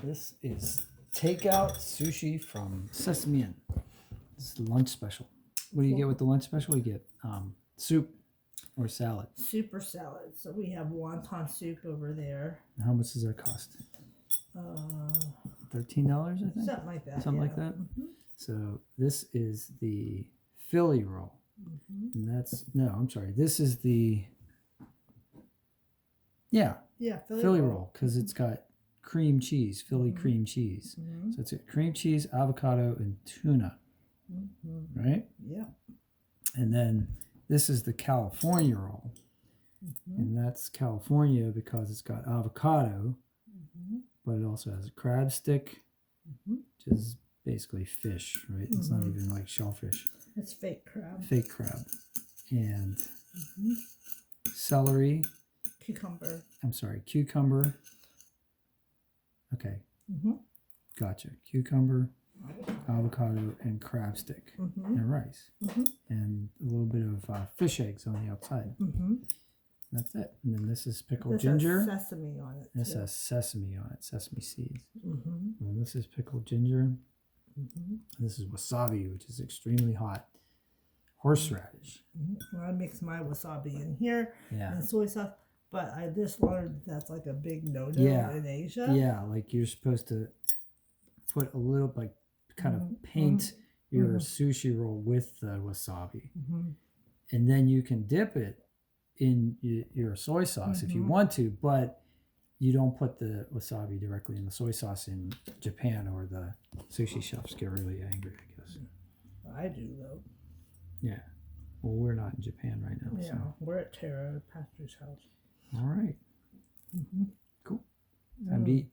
This is takeout sushi from Sesame Inn. This is the lunch special. What do you get with the lunch special? You get soup or salad. Soup or salad. So we have wonton soup over there. How much does that cost? $13, I think. Something like that. Something like that. Mm-hmm. So this is the Philly roll, and that's I'm sorry. This is the Philly roll because it's got cream cheese, Philly cream cheese. So it's got cream cheese, avocado, and tuna, right? Yeah. And then this is the California roll, and that's California because it's got avocado, but it also has a crab stick, which is basically fish, right? It's not even like shellfish. It's fake crab. Fake crab. And celery. Cucumber. I'm sorry, cucumber. Okay. Gotcha. Cucumber, avocado, and crab stick, and rice, and a little bit of fish eggs on the outside. That's it. And then this is pickled ginger. This has sesame on it. This has sesame on it, sesame seeds. And this is pickled ginger. This is wasabi, which is extremely hot. Horseradish. I mix my wasabi in here and soy sauce, but I just learned that's like a big no-no in Asia. Yeah, like you're supposed to put a little, like, kind of paint your sushi roll with the wasabi. And then you can dip it in your soy sauce if you want to, but you don't put the wasabi directly in the soy sauce in Japan, or the sushi chefs get really angry, I guess. I do, though. Yeah. Well, we're not in Japan right now. Yeah, so. we're at Tara Pastor's house. All right. Cool. Time to eat.